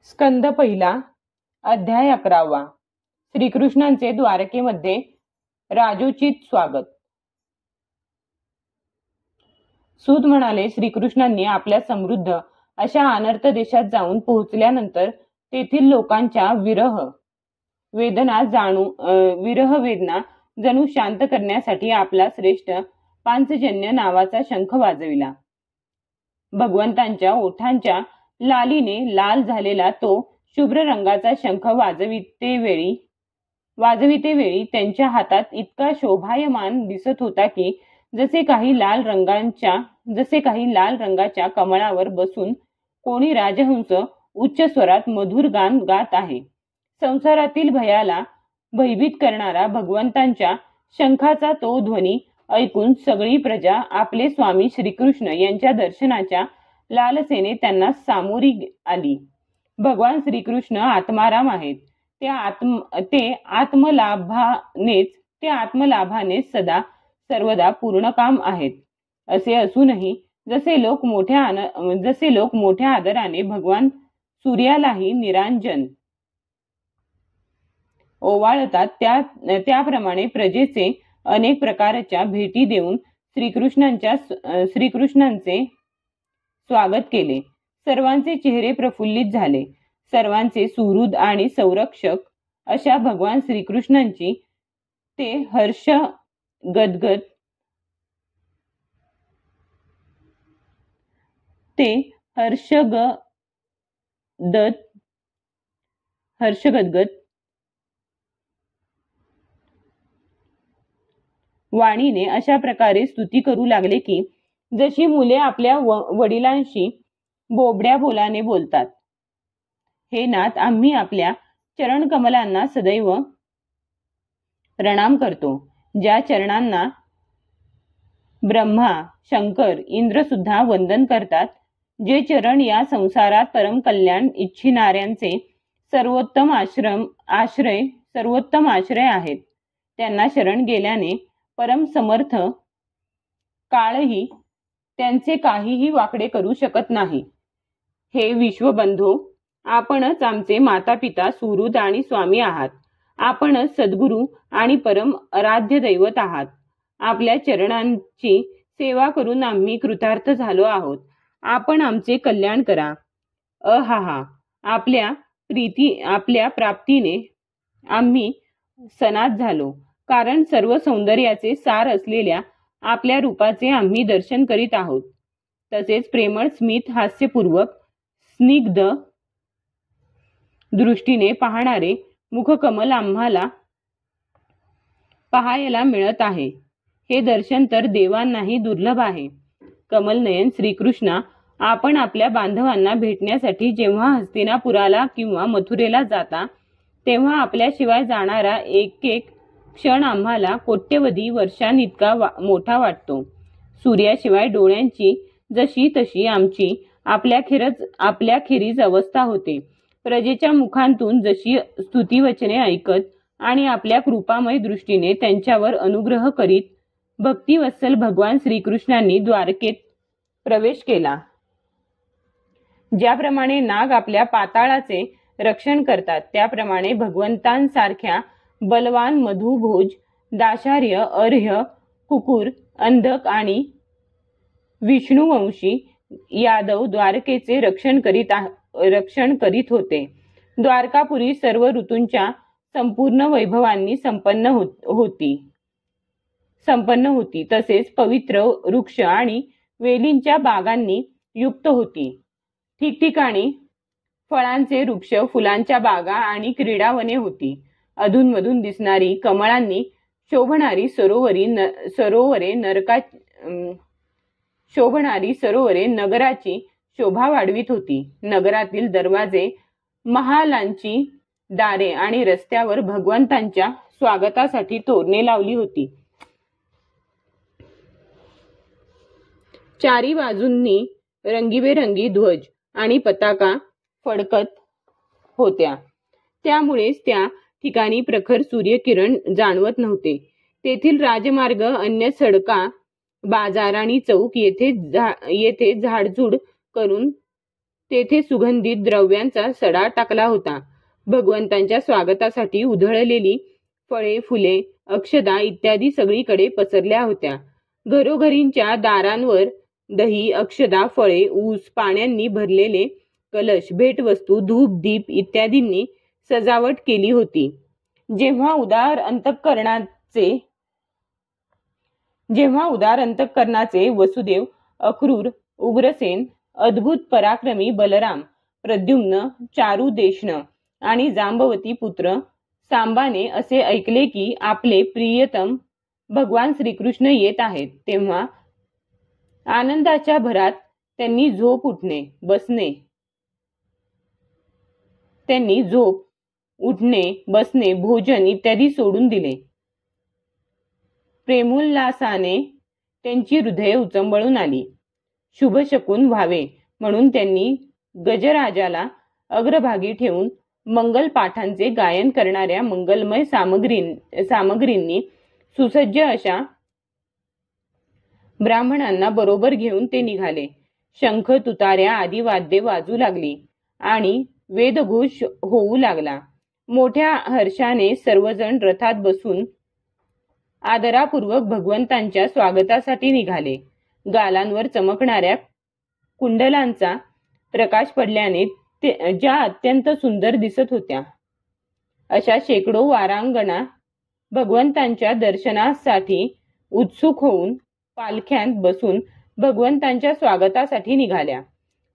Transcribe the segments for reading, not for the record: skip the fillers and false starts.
स्कंद पहिला अध्याय 11. श्रीकृष्णांचे द्वारकेमध्ये राजोचित स्वागत. सूत म्हणाले, श्रीकृष्णांनी आपल्या समृद्ध अशा अनर्थ देशात जाऊन पोहोचल्यानंतर तेथील लोकांच्या विरह वेदना जणू शांत करण्यासाठी आपला श्रेष्ठ पांचजन्य नावाचा शंख वाजविला. भगवंतांच्या ओठांच्या लालीने लाल झालेला तो शुभ्र रंगाचा शंख वाजविते वेळी त्यांच्या हातात इतका शोभायमान दिसत होता की जसे काही लाल रंगाच्या कमळावर बसून कोणी राजहंस उच्च स्वरात मधुर गान गात आहे. संसारातील भयाला भयभीत करणारा भगवंतांच्या शंखाचा तो ध्वनी ऐकून सगळी प्रजा आपले स्वामी श्रीकृष्ण यांच्या दर्शनाच्या लालसेने त्यांना सामोरी आली. भगवान श्रीकृष्ण आत्माराम आहेत. ते आत्मलाभानेच सदा सर्वदा पूर्णकाम आहेत. असे असूनही जसे लोक मोठ्या आदराने भगवान सूर्यालाही निरांजन ओवाळतात त्याप्रमाणे प्रजेचे अनेक प्रकारच्या भेटी देऊन श्रीकृष्णांचे स्वागत केले. सर्वांचे चेहरे प्रफुल्लित झाले. सर्वांचे सुहृद आणि संरक्षक अशा भगवान श्रीकृष्णांची ते हर्षगद्गद वाणीने अशा प्रकारे स्तुती करू लागले की जशी मुले आपल्या वडिलांशी बोबड्या बोलाने बोलतात. हे नाथ, आम्ही आपल्या चरण कमलांना सदैव प्रणाम करतो. ज्या चरणांना ब्रह्मा, शंकर, इंद्र सुद्धा वंदन करतात, जे चरण या संसारात परम कल्याण इच्छिणाऱ्यांचे सर्वोत्तम आश्रय आहेत, त्यांना शरण गेल्याने परम समर्थ काळही त्यांचे काहीही वाकडे करू शकत नाही. हे विश्वबंधो, आपणच आमचे माता पिता, सुहृद आणि स्वामी आहात. आपणच सद्गुरू आणि परम आराध्य दैवत आहात. आपल्या चरणांची सेवा करून आम्ही कृतार्थ झालो आहोत. आपण आमचे कल्याण करा. अहाहा, आपल्या प्राप्तीने आम्ही सनात झालो. कारण सर्व सौंदर्याचे सार असलेल्या आपल्या रूपाचे आम्ही दर्शन करीत आहोत. तसेच प्रेमळ स्मित हास्यपूर्वक स्निग्ध दृष्टीने पाहणारे मुखकमल आम्हाला पाहायला मिळत आहे. हे दर्शन तर देवांनाही दुर्लभ आहे. कमलनयन श्रीकृष्णा, आपण आपल्या बांधवांना भेटण्यासाठी जेव्हा हस्तिनापुराला किंवा मथुरेला जाता तेव्हा आपल्याशिवाय जाणारा एक क्षण आम्हाला कोट्यवधी वर्षांइतका मोठा वाटतो. सूर्याशिवाय डोळ्यांची जशी तशी आमची आपल्याखेरीज अवस्था होते. प्रजेच्या मुखांतून जशी स्तुतिवचने ऐकत आणि आपल्या कृपामय दृष्टीने त्यांच्यावर अनुग्रह करीत भक्तिवत्सल भगवान श्रीकृष्णांनी द्वारकेत प्रवेश केला. ज्याप्रमाणे नाग आपल्या पाताळाचे रक्षण करतात, त्याप्रमाणे भगवंतांसारख्या बलवान मधुभोज, दाशार्य, अर्ह्य, कुकुर, अंधक आणि विष्णुवंशी यादव द्वारकेचे रक्षण करीत होते. द्वारकापुरी सर्व ऋतूंच्या संपूर्ण वैभवांनी संपन्न होती. तसेच पवित्र वृक्ष आणि वेलींच्या बागांनी युक्त होती. ठिकठिकाणी फळांचे वृक्ष, फुलांच्या बागा आणि क्रीडावने होती. अधूनमधून दिसणारी कमळांनी शोभणारी सरोवरे नगराची शोभा वाढवित होती. नगरातील दरवाजे, महालांची दारे आणि रस्त्यावर भगवंतांच्या स्वागतासाठी तोरणे लावली होती. चारी बाजूंनी रंगीबेरंगी ध्वज आणि पताका फडकत होत्या. त्यामुळेच त्या ठिकाणी प्रखर सूर्यकिरण जाणवत नव्हते. तेथील राजमार्ग, अन्य सडका, बाजार आणि चौक येथे झाडझूड करून तेथे सुगंधित द्रव्यांचा सडा टाकला होता. भगवंतांच्या स्वागतासाठी उधळलेली फळे, फुले, अक्षदा इत्यादी सगळीकडे पसरल्या होत्या. घरोघरींच्या दारांवर दही, अक्षदा, फळे, ऊस, पाण्यांनी भरलेले कलश, भेटवस्तू, धूप, दीप इत्यादींनी सजावट केली होती. जेव्हा उदार अंतःकरणाचे वसुदेव, अक्रूर, उग्रसेन, अद्भुत पराक्रमी बलराम, प्रद्युम्न, चारुदेशन आणि जांबवती पुत्र सांबाने असे ऐकले की आपले प्रियतम भगवान श्रीकृष्ण येत आहेत, तेव्हा आनंदाच्या भरात त्यांनी झोप, उठणे, बसणे, भोजन इत्यादी सोडून दिले. प्रेमोल्लासाने त्यांची हृदये उचंबळून आली. शुभशकून व्हावे म्हणून त्यांनी गजराजाला अग्रभागी ठेवून मंगल पाठांचे गायन करणाऱ्या मंगलमय सामग्रींनी सुसज्ज अशा ब्राह्मणांना बरोबर घेऊन ते निघाले. शंख, तुतार्या आदी वाद्ये वाजू लागली आणि वेदघोष होऊ लागला. मोठ्या हर्षाने सर्वजण रथात बसून आदरापूर्वक भगवंतांच्या स्वागतासाठी निघाले. गालांवर चमकणाऱ्या कुंडलांचा प्रकाश पडल्याने ज्या अत्यंत सुंदर दिसत होत्या, अशा शेकडो वारांगणा भगवंतांच्या दर्शनासाठी उत्सुक होऊन पालख्यांत बसून भगवंतांच्या स्वागतासाठी निघाल्या.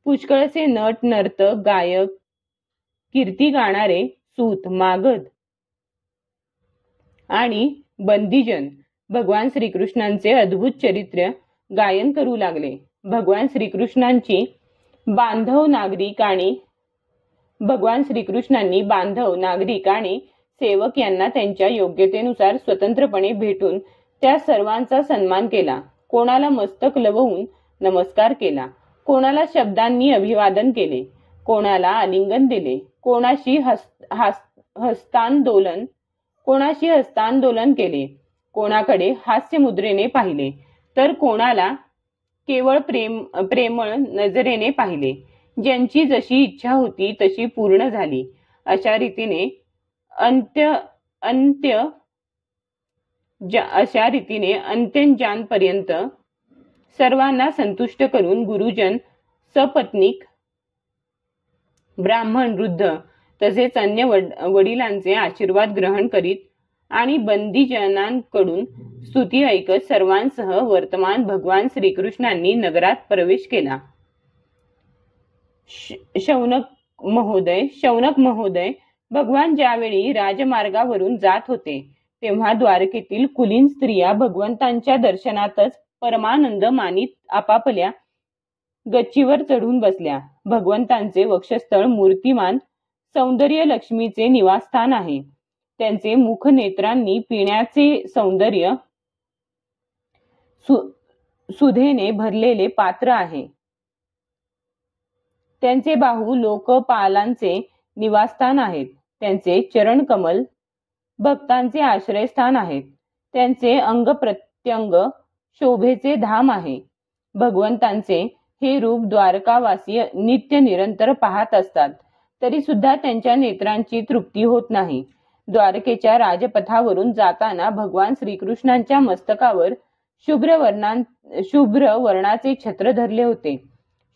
पुष्कळसे नट, नर्तक, गायक, कीर्ती गाणारे, सूत, मागध आणि बंदीजन भगवान श्रीकृष्णांचे अद्भुत चरित्र गायन करू लागले. भगवान श्रीकृष्णांनी बांधव, नागरिक आणि सेवक यांना त्यांच्या योग्यतेनुसार स्वतंत्रपणे भेटून त्या सर्वांचा सन्मान केला. कोणाला मस्तक लवून नमस्कार केला, कोणाला शब्दांनी अभिवादन केले, कोणाला आलिंगन दिले, कोणाशी हस्तांदोलन केले, कोणाकडे हास्य मुद्रेने पाहिले, तर कोणाला केवळ प्रेमळ नजरेने पाहिले. ज्यांची जशी इच्छा होती तशी पूर्ण झाली. अशा रीतीने अंत्यजांपर्यंत सर्वांना संतुष्ट करून गुरुजन, सपत्नीक, ब्राह्मण, वृद्ध तसेच अन्य वडिलांचे आशीर्वाद ग्रहण करीत आणि बंदीजनांकडून स्तुती ऐकत सर्वांसह वर्तमान भगवान श्रीकृष्णांनी नगरात प्रवेश केला. शौनक महोदय भगवान ज्यावेळी राजमार्गावरून जात होते, तेव्हा द्वारकेतील कुलीन स्त्रिया भगवंतांच्या दर्शनातच परमानंद मानीत आपापल्या गच्चीवर चढून बसल्या. भगवंतांचे वक्षस्थळ मूर्तिमान सौंदर्य लक्ष्मीचे निवासस्थान आहे. त्यांचे मुख नेत्रांनी पिण्याचे सौंदर्य सुधेने भरलेले पात्र आहे. त्यांचे बाहू लोकपालांचे निवासस्थान आहेत. त्यांचे चरण कमल भक्तांचे आश्रयस्थान आहेत. त्यांचे अंग प्रत्यंग शोभेचे धाम आहे. भगवंतांचे हे रूप द्वारकावासी नित्य निरंतर पाहत असतात, तरी सुद्धा त्यांच्या नेत्रांची तृप्ती होत नाही. द्वारकेच्या राजपथावरून जाताना भगवान श्रीकृष्णांच्या मस्तकावर शुभ्र वर्णाचे छत्र धरले होते.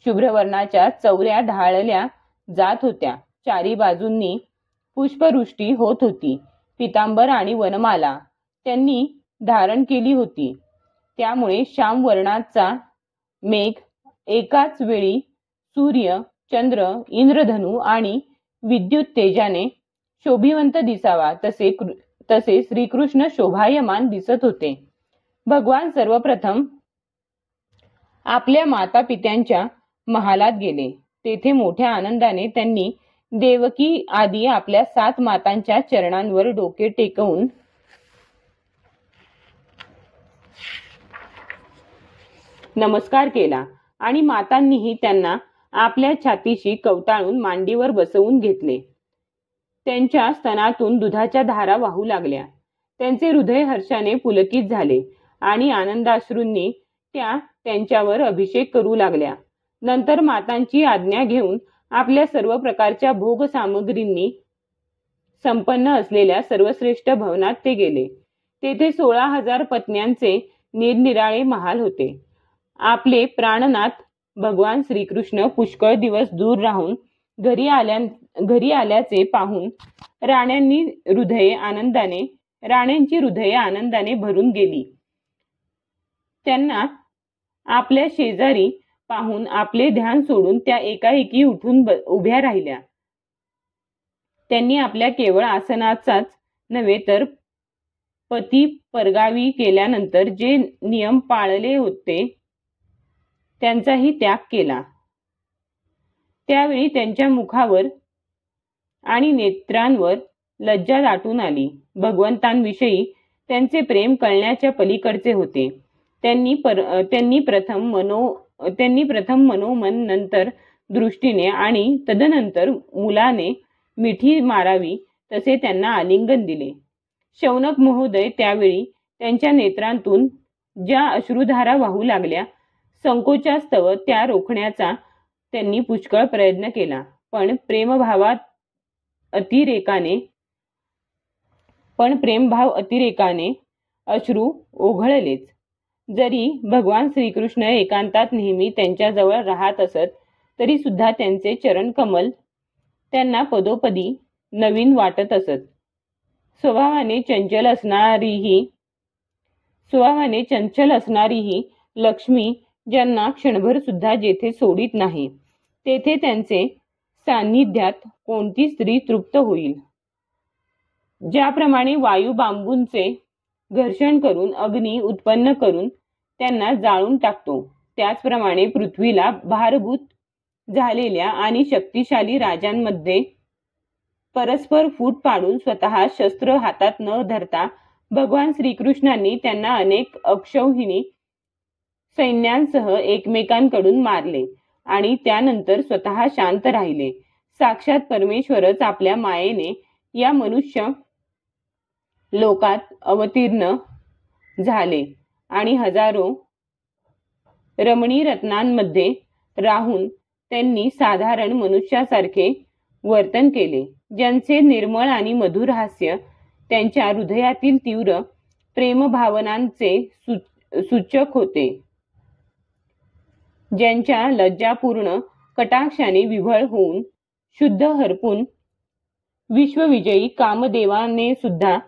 शुभ्र वर्णाच्या चौऱ्या ढाळल्या जात होत्या. चारी बाजूंनी पुष्पवृष्टी होत होती. पितांबर आणि वनमाला त्यांनी धारण केली होती. त्यामुळे श्याम वर्णाचा मेघ एकाच वेळी सूर्य, चंद्र, इंद्रधनु आणि विद्युत तेजाने शोभिवंत दिसावा, तसे श्रीकृष्ण शोभायमान दिसत होते. भगवान सर्वप्रथम आपल्या माता पित्यांच्या महालात गेले. तेथे मोठ्या आनंदाने त्यांनी देवकी आदी आपल्या 7 मातांच्या चरणांवर डोके टेकवून नमस्कार केला आणि मातांनीही त्यांना आपल्या छातीशी कवटाळून मांडीवर बसवून घेतले. त्यांच्या स्तनातून दुधाच्या धारा वाहू लागल्या. त्यांचे हृदय हर्षाने पुलकित झाले आणि आनंदाश्रूंनी त्या त्यांच्यावर अभिषेक करू लागल्या. नंतर मातांची आज्ञा घेऊन आपल्या सर्व प्रकारच्या भोग सामग्रींनी संपन्न असलेल्या सर्वश्रेष्ठ भवनात ते गेले. तेथे 16,000 पत्न्यांचे निरनिराळे महाल होते. आपले प्राणनाथ भगवान श्रीकृष्ण पुष्कळ दिवस दूर राहून घरी आल्याचे पाहून राण्यांची हृदये आनंदाने भरून गेली. त्यांना आपल्या शेजारी पाहून आपले ध्यान सोडून त्या एकाएकी उठून उभ्या राहिल्या. त्यांनी आपल्या केवळ आसनाचाच नव्हे तर पती परगावी गेल्यानंतर जे नियम पाळले होते त्यांचाही त्याग केला. त्यावेळी त्यांच्या मुखावर आणि नेत्रांवर लज्जा दाटून आली. भगवंतांविषयी त्यांचे प्रेम कळण्याच्या पलीकडचे होते. त्यांनी प्रथम मनोमन, नंतर दृष्टीने आणि तदनंतर मुलाने मिठी मारावी तसे त्यांना आलिंगन दिले. शौनक महोदय त्यावेळी त्यांच्या नेत्रांतून ज्या अश्रुधारा वाहू लागल्या, संकोचास्तव त्या रोखण्याचा त्यांनी पुष्कळ प्रयत्न केला, पण प्रेमभाव अतिरेकाने अश्रू ओघळलेच. जरी भगवान श्रीकृष्ण एकांतात नेहमी त्यांच्याजवळ राहत असत तरी सुद्धा त्यांचे चरणकमल त्यांना पदोपदी नवीन वाटत असत. स्वभावाने चंचल असणारीही लक्ष्मी ज्यांना क्षणभर सुद्धा जेथे सोडित नाही तेथे त्यांचे सान्निध्यात कोणती स्त्री तृप्त होईल. ज्याप्रमाणे वायू बांबूंचे घर्षण करून अग्नी उत्पन्न करून त्यांना जाळून टाकतो, त्याचप्रमाणे पृथ्वीला भारभूत झालेल्या आणि शक्तिशाली राजांमध्ये परस्पर फूट पाडून स्वतः शस्त्र हातात न धरता भगवान श्रीकृष्णांनी त्यांना अनेक अक्षौहिणी सैन्यांसह एकमेकांकडून मारले आणि त्यानंतर स्वतः शांत राहिले. साक्षात परमेश्वरच आपल्या मायेने या मनुष्य लोकात अवतीर्ण झाले आणि हजारो रमणी रत्नांमध्ये राहून त्यांनी साधारण मनुष्यासारखे वर्तन केले. ज्यांचे निर्मळ आणि मधुर हास्य त्यांच्या हृदयातील तीव्र प्रेमभावनांचे सूचक होते, ज्यांच्या लज्जापूर्ण कटाक्षाने विव्हळ होऊन शुद्ध हरपून विश्वविजयी कामदेवाने सुद्धा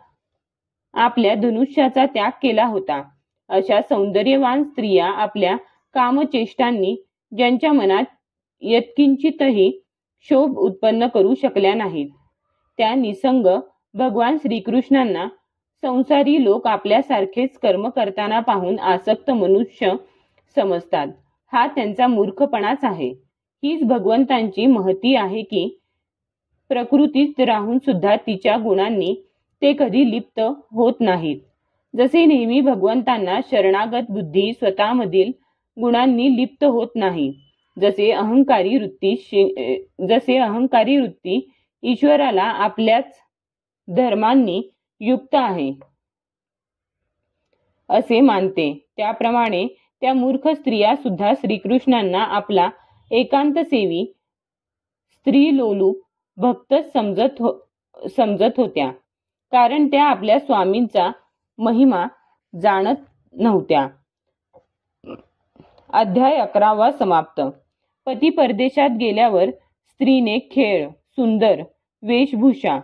आपल्या धनुष्याचा त्याग केला होता, अशा सौंदर्यवान स्त्रिया आपल्या कामचेष्टांनी ज्यांच्या मनात यत्किंचितही शोभ उत्पन्न करू शकल्या नाहीत, त्या निसंग भगवान श्रीकृष्णांना संसारी लोक आपल्यासारखेच कर्म करताना पाहून आसक्त मनुष्य समजतात. हा त्यांचा मूर्खपणाच आहे. हीच भगवंतांची महती आहे की प्रकृतीत राहून सुद्धा तिच्या गुणांनी ते कधी लिप्त होत नाहीत. जसे नेहमी भगवंतांना शरणागत बुद्धी स्वतःमधील गुणांनी लिप्त होत नाही, जसे अहंकारी वृत्ती ईश्वराला आपल्याच धर्मांनी युक्त आहे असे मानते, त्याप्रमाणे त्या मूर्ख स्त्रिया सुद्धा श्रीकृष्णांना आपला एकांतसेवी स्त्रीलोलूप भक्तच समजत होत्या, कारण त्या आपल्या स्वामींचा महिमा जाणत नव्हत्या. अध्याय 11 समाप्त. पती परदेशात गेल्यावर स्त्रीने खेळ, सुंदर वेशभूषा,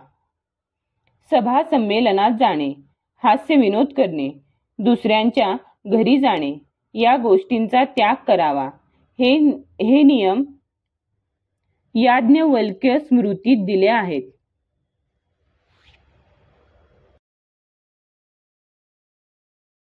सभा संमेलनात जाणे, हास्य विनोद करणे, दुसऱ्यांच्या घरी जाणे या गोष्टींचा त्याग करावा. हे नियम याज्ञवल्क्य स्मृतीत दिले आहेत.